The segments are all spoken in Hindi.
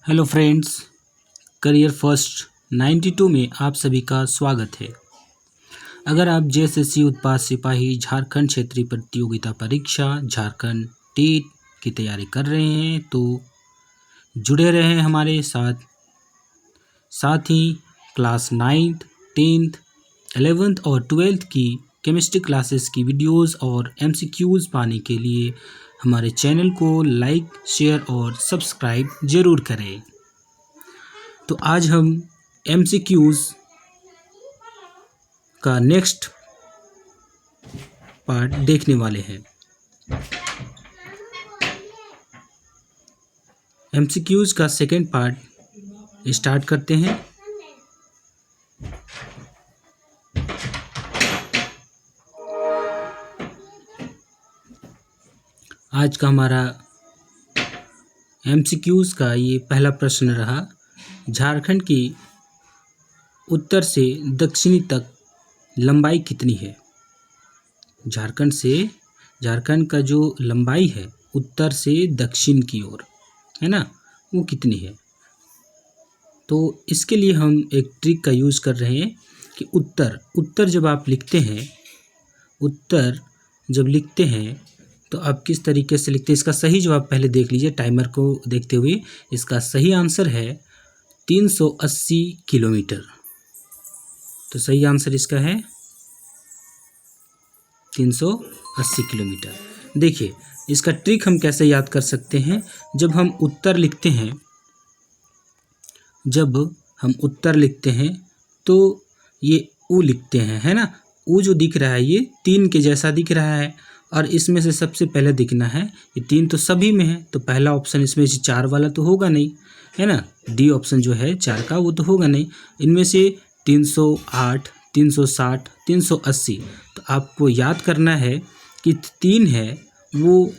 हेलो फ्रेंड्स, करियर फर्स्ट 92 में आप सभी का स्वागत है। अगर आप जेएसएससी उत्पाद सिपाही झारखंड क्षेत्रीय प्रतियोगिता परीक्षा झारखंड टेट की तैयारी कर रहे हैं तो जुड़े रहें हमारे साथ। साथ ही क्लास 9th 10th 11th और 12th की केमिस्ट्री क्लासेस की वीडियोस और एमसीक्यूज़ पाने के लिए हमारे चैनल को लाइक, शेयर और सब्सक्राइब ज़रूर करें। तो आज हम एमसीक्यूज़ का नेक्स्ट पार्ट देखने वाले हैं। एमसीक्यूज़ का सेकेंड पार्ट स्टार्ट करते हैं। आज का हमारा एमसीक्यूज़ का ये पहला प्रश्न रहा, झारखंड की उत्तर से दक्षिणी तक लंबाई कितनी है। झारखंड का जो लंबाई है उत्तर से दक्षिण की ओर, है ना, वो कितनी है। तो इसके लिए हम एक ट्रिक का यूज़ कर रहे हैं कि उत्तर जब आप लिखते हैं, उत्तर जब लिखते हैं तो आप किस तरीके से लिखते हैं। इसका सही जवाब पहले देख लीजिए टाइमर को देखते हुए। इसका सही आंसर है 380 किलोमीटर। तो सही आंसर इसका है 380 किलोमीटर। देखिए इसका ट्रिक हम कैसे याद कर सकते हैं। जब हम उत्तर लिखते हैं तो ये ऊ लिखते हैं, है ना। ऊ जो दिख रहा है ये 3 के जैसा दिख रहा है और इसमें से सबसे पहले दिखना है। ये 3 तो सभी में है तो पहला ऑप्शन इसमें से 4 वाला तो होगा नहीं, है ना। डी ऑप्शन जो है 4 का वो तो होगा नहीं। इनमें से 308, 360, 380, तो आपको याद करना है कि 3 है वो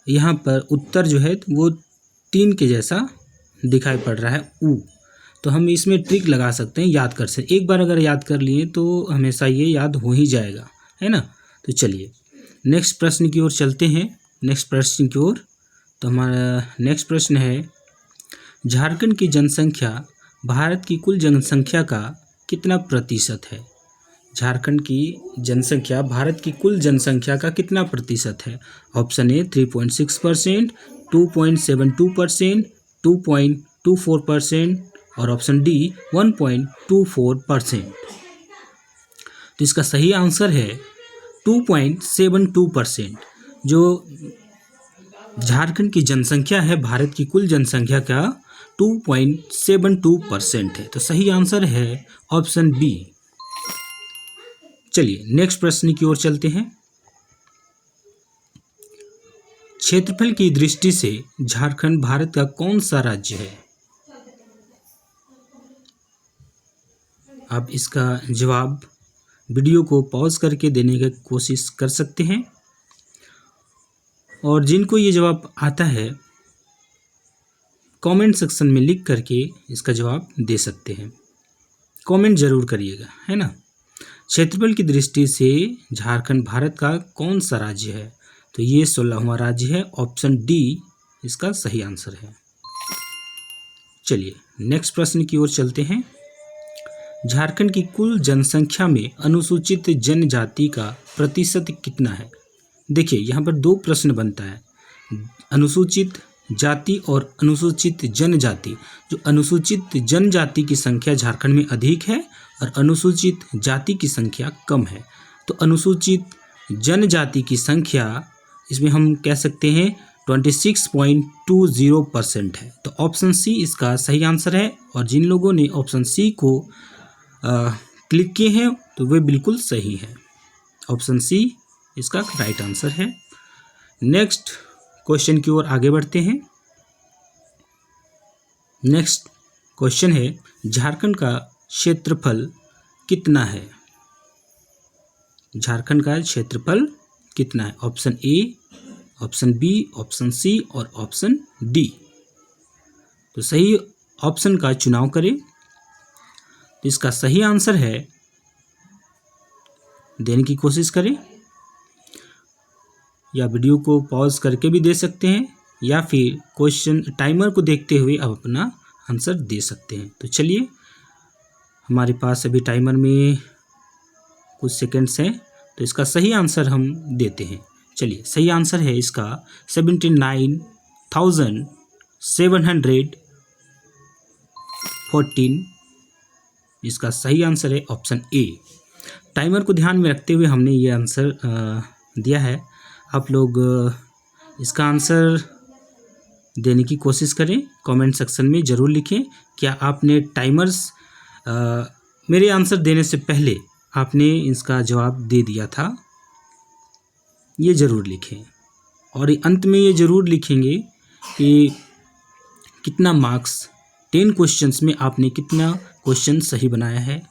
यहाँ पर उत्तर जो है वो 3 के जैसा दिखाई पड़ रहा है ऊ। तो हम इसमें ट्रिक लगा सकते हैं, याद कर सकते हैं। एक बार अगर याद कर लिए तो हमेशा ये याद हो ही जाएगा, है ना। तो चलिए नेक्स्ट प्रश्न की ओर चलते हैं। तो हमारा नेक्स्ट प्रश्न है, झारखंड की जनसंख्या भारत की कुल जनसंख्या का कितना प्रतिशत है। झारखंड की जनसंख्या भारत की कुल जनसंख्या का कितना प्रतिशत है। ऑप्शन ए 3.6%, 2.72%, 2.24% और ऑप्शन डी 1.24%। तो इसका सही आंसर है 2.72%। जो झारखंड की जनसंख्या है भारत की कुल जनसंख्या का 2.72% है। तो सही आंसर है ऑप्शन बी। चलिए नेक्स्ट प्रश्न की ओर चलते हैं। क्षेत्रफल की दृष्टि से झारखंड भारत का कौन सा राज्य है। आप इसका जवाब वीडियो को पॉज करके देने की कोशिश कर सकते हैं और जिनको ये जवाब आता है कमेंट सेक्शन में लिख करके इसका जवाब दे सकते हैं। कमेंट जरूर करिएगा, है ना। क्षेत्रफल की दृष्टि से झारखंड भारत का कौन सा राज्य है। तो ये 16वां राज्य है। ऑप्शन डी इसका सही आंसर है। चलिए नेक्स्ट प्रश्न की ओर चलते हैं। झारखंड की कुल जनसंख्या में अनुसूचित जनजाति का प्रतिशत कितना है। देखिए यहाँ पर 2 प्रश्न बनता है, अनुसूचित जाति और अनुसूचित जनजाति। जो अनुसूचित जनजाति की संख्या झारखंड में अधिक है और अनुसूचित जाति की संख्या कम है। तो अनुसूचित जनजाति की संख्या इसमें हम कह सकते हैं 26.20% है। तो ऑप्शन सी इसका सही आंसर है और जिन लोगों ने ऑप्शन सी को क्लिक किए हैं तो वे बिल्कुल सही है। ऑप्शन सी इसका राइट आंसर है। नेक्स्ट क्वेश्चन की ओर आगे बढ़ते हैं। नेक्स्ट क्वेश्चन है, झारखंड का क्षेत्रफल कितना है। झारखंड का क्षेत्रफल कितना है। Option A, option B, option C और ऑप्शन डी। तो सही ऑप्शन का चुनाव करें। तो इसका सही आंसर है, देने की कोशिश करें या वीडियो को पॉज करके भी दे सकते हैं, या फिर क्वेश्चन टाइमर को देखते हुए आप अपना आंसर दे सकते हैं। तो चलिए, हमारे पास अभी टाइमर में कुछ सेकंड्स हैं, तो इसका सही आंसर हम देते हैं। चलिए, सही आंसर है इसका 79,714। इसका सही आंसर है ऑप्शन ए। टाइमर को ध्यान में रखते हुए हमने ये आंसर दिया है। आप लोग इसका आंसर देने की कोशिश करें, कमेंट सेक्शन में ज़रूर लिखें। क्या आपने टाइमर्स मेरे आंसर देने से पहले आपने इसका जवाब दे दिया था, ये ज़रूर लिखें। और अंत में ये ज़रूर लिखेंगे कि कितना मार्क्स 10 क्वेश्चंस में आपने कितना क्वेश्चन सही बनाया है,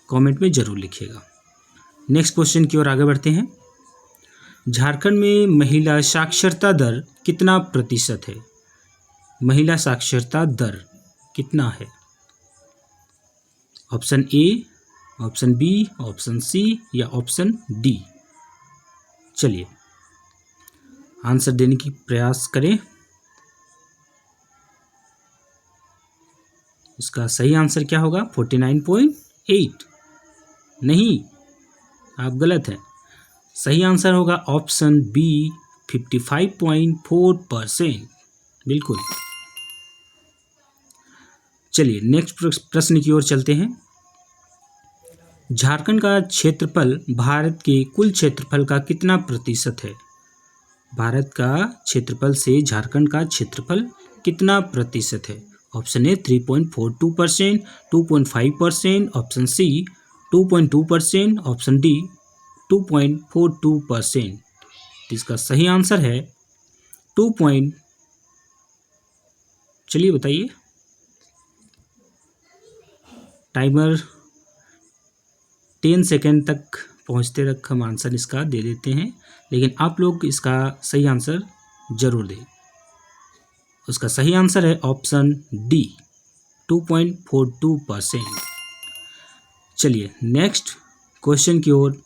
कमेंट में ज़रूर लिखिएगा। नेक्स्ट क्वेश्चन की ओर आगे बढ़ते हैं। झारखंड में महिला साक्षरता दर कितना प्रतिशत है? महिला साक्षरता दर कितना है? Option A, option B, option C या ऑप्शन डी? चलिए, आंसर देने की प्रयास करें। इसका सही आंसर क्या होगा? 49.8। नहीं, आप गलत हैं। सही आंसर होगा ऑप्शन बी, 55.4%। बिल्कुल। चलिए, नेक्स्ट प्रश्न की ओर चलते हैं। झारखंड का क्षेत्रफल भारत के कुल क्षेत्रफल का कितना प्रतिशत है? भारत का क्षेत्रफल से झारखंड का क्षेत्रफल कितना प्रतिशत है? Option A 3.42%, 2.5%, option C 2.2%, option D 2.42%। इसका सही आंसर है 2. चलिए बताइए। टाइमर 10 सेकेंड तक पहुंचते तक हम आंसर इसका दे देते हैं, लेकिन आप लोग इसका सही आंसर जरूर दें। उसका सही आंसर है ऑप्शन डी, 2.42%। चलिए, नेक्स्ट क्वेश्चन की ओर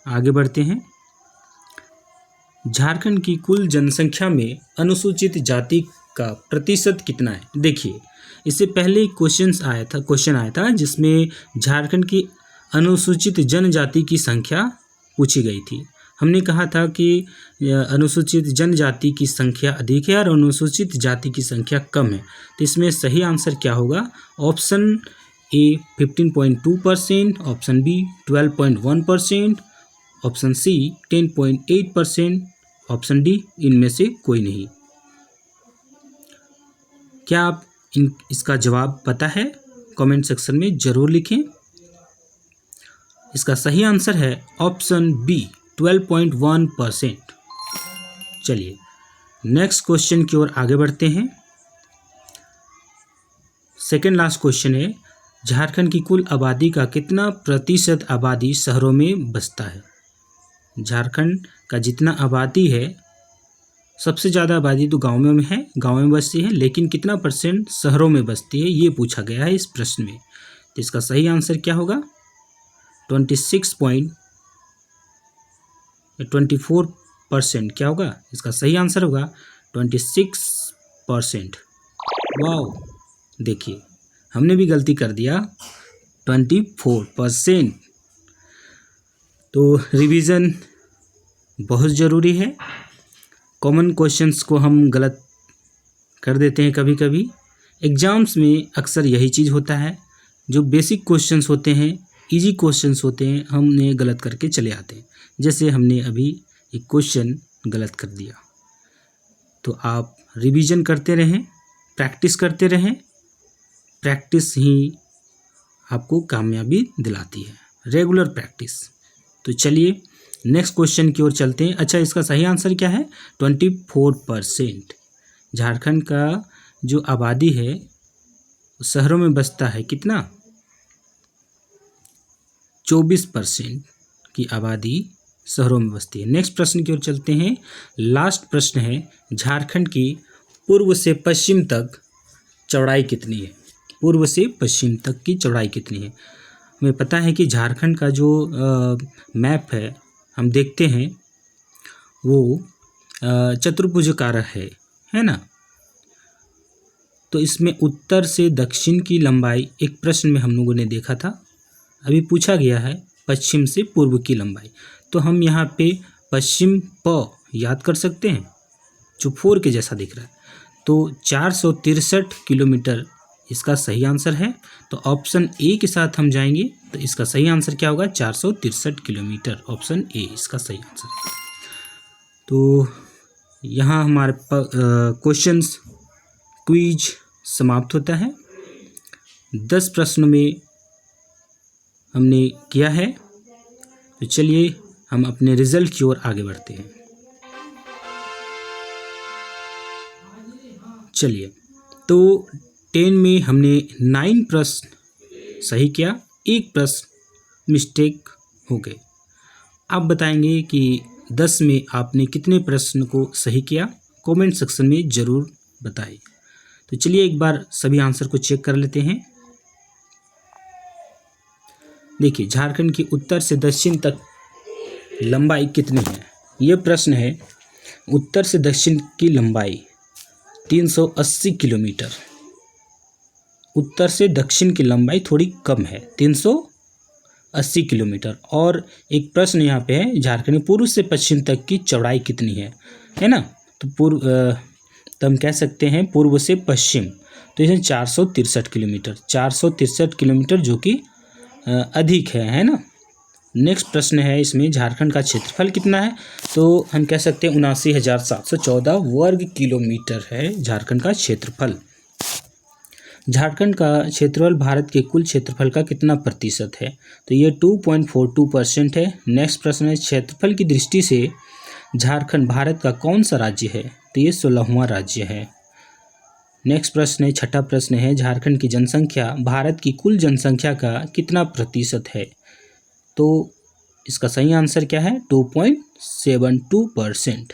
आगे बढ़ते हैं। झारखंड की कुल जनसंख्या में अनुसूचित जाति का प्रतिशत कितना है? देखिए, इससे पहले क्वेश्चन आया था जिसमें झारखंड की अनुसूचित जनजाति की संख्या पूछी गई थी। हमने कहा था कि अनुसूचित जनजाति की संख्या अधिक है और अनुसूचित जाति की संख्या कम है। तो इसमें सही आंसर क्या होगा? Option A 15.2%, option B 12.1%, option C 10.8%, option D इनमें से कोई नहीं। क्या आप इसका जवाब पता है? कमेंट सेक्शन में ज़रूर लिखें। इसका सही आंसर है ऑप्शन बी, 12.1%। चलिए, नेक्स्ट क्वेश्चन की ओर आगे बढ़ते हैं। सेकेंड लास्ट क्वेश्चन है, झारखंड की कुल आबादी का कितना प्रतिशत आबादी शहरों में बसता है? झारखंड का जितना आबादी है, सबसे ज़्यादा आबादी तो गाँव में है, गाँव में बसती है, लेकिन कितना % शहरों में बसती है, ये पूछा गया है इस प्रश्न में। तो इसका सही आंसर क्या होगा? 26.24%। क्या होगा? इसका सही आंसर होगा 26%। वाह, देखिए हमने भी गलती कर दिया, 24%। तो रिवीजन बहुत ज़रूरी है। कॉमन क्वेश्चंस को हम गलत कर देते हैं कभी कभी। एग्ज़ाम्स में अक्सर यही चीज़ होता है, जो बेसिक क्वेश्चंस होते हैं, इजी क्वेश्चंस होते हैं, हमने गलत करके चले आते हैं। जैसे हमने अभी एक क्वेश्चन गलत कर दिया। तो आप रिवीजन करते रहें, प्रैक्टिस करते रहें। प्रैक्टिस ही आपको कामयाबी दिलाती है, रेगुलर प्रैक्टिस। तो चलिए नेक्स्ट क्वेश्चन की ओर चलते हैं। अच्छा, इसका सही आंसर क्या है? 24%। झारखंड का जो आबादी है शहरों में बसता है कितना? 24% की आबादी शहरों में बसती है। नेक्स्ट प्रश्न की ओर चलते हैं। लास्ट प्रश्न है, झारखंड की पूर्व से पश्चिम तक चौड़ाई कितनी है? पूर्व से पश्चिम तक की चौड़ाई कितनी है? हमें पता है कि झारखंड का जो मैप है हम देखते हैं वो चतुर्भुजाकार है है ना। तो इसमें उत्तर से दक्षिण की लंबाई एक प्रश्न में हम लोगों ने देखा था, अभी पूछा गया है पश्चिम से पूर्व की लंबाई। तो हम यहाँ पे पश्चिम प याद कर सकते हैं जो 4 के जैसा दिख रहा है। तो 463 किलोमीटर इसका सही आंसर है। तो ऑप्शन ए के साथ हम जाएंगे तो इसका सही आंसर क्या होगा, 463 किलोमीटर, ऑप्शन ए इसका सही आंसर है। तो यहाँ हमारे क्वेश्चंस क्विज समाप्त होता है। 10 प्रश्नों में हमने किया है। तो चलिए हम अपने रिजल्ट की ओर आगे बढ़ते हैं। चलिए, तो 10 में हमने 9 प्रश्न सही किया, 1 प्रश्न मिस्टेक हो गए। आप बताएंगे कि 10 में आपने कितने प्रश्न को सही किया, कमेंट सेक्शन में ज़रूर बताएं। तो चलिए एक बार सभी आंसर को चेक कर लेते हैं। देखिए, झारखंड की उत्तर से दक्षिण तक लंबाई कितनी है, ये प्रश्न है। उत्तर से दक्षिण की लंबाई 380 किलोमीटर। उत्तर से दक्षिण की लंबाई थोड़ी कम है, 380 किलोमीटर। और एक प्रश्न यहाँ पे है, झारखंड में पूर्व से पश्चिम तक की चौड़ाई कितनी है ना। तो हम कह सकते हैं पूर्व से पश्चिम, तो इसमें 463 किलोमीटर, 463 किलोमीटर जो कि अधिक है ना। नेक्स्ट प्रश्न है इसमें, झारखंड का क्षेत्रफल कितना है, तो हम कह सकते हैं 79,714 वर्ग किलोमीटर है झारखंड का क्षेत्रफल। झारखंड का क्षेत्रफल भारत के कुल क्षेत्रफल का कितना प्रतिशत है, तो ये 2.42% है। नेक्स्ट प्रश्न है, क्षेत्रफल की दृष्टि से झारखंड भारत का कौन सा राज्य है, तो ये 16वां राज्य है। नेक्स्ट प्रश्न है, छठा प्रश्न है, झारखंड की जनसंख्या भारत की कुल जनसंख्या का कितना प्रतिशत है, तो इसका सही आंसर क्या है, 2.72%।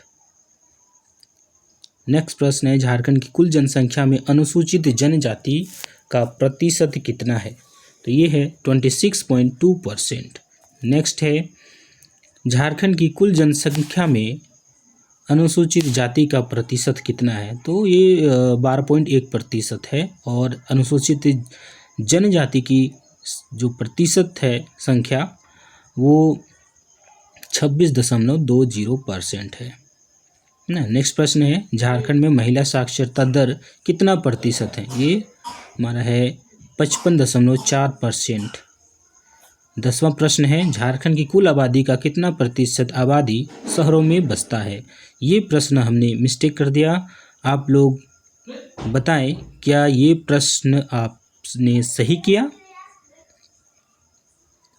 नेक्स्ट प्रश्न है, झारखंड की कुल जनसंख्या में अनुसूचित जनजाति का प्रतिशत कितना है, तो ये है 26.2%। नेक्स्ट है, झारखंड की कुल जनसंख्या में अनुसूचित जाति का प्रतिशत कितना है, तो ये 12.1% है। और अनुसूचित जनजाति की जो प्रतिशत है संख्या वो 26.20% है ना। नेक्स्ट प्रश्न है, झारखंड में महिला साक्षरता दर कितना प्रतिशत है, ये हमारा है 55.4%। 10वां प्रश्न है, झारखंड की कुल आबादी का कितना प्रतिशत आबादी शहरों में बसता है, ये प्रश्न हमने मिस्टेक कर दिया। आप लोग बताएं क्या ये प्रश्न आपने सही किया,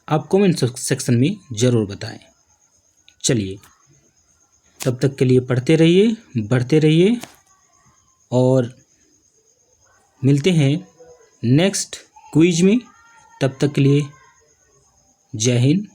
आप कमेंट सेक्शन में ज़रूर बताएं। चलिए, तब तक के लिए पढ़ते रहिए, बढ़ते रहिए और मिलते हैं नेक्स्ट क्विज में। तब तक के लिए जय हिंद,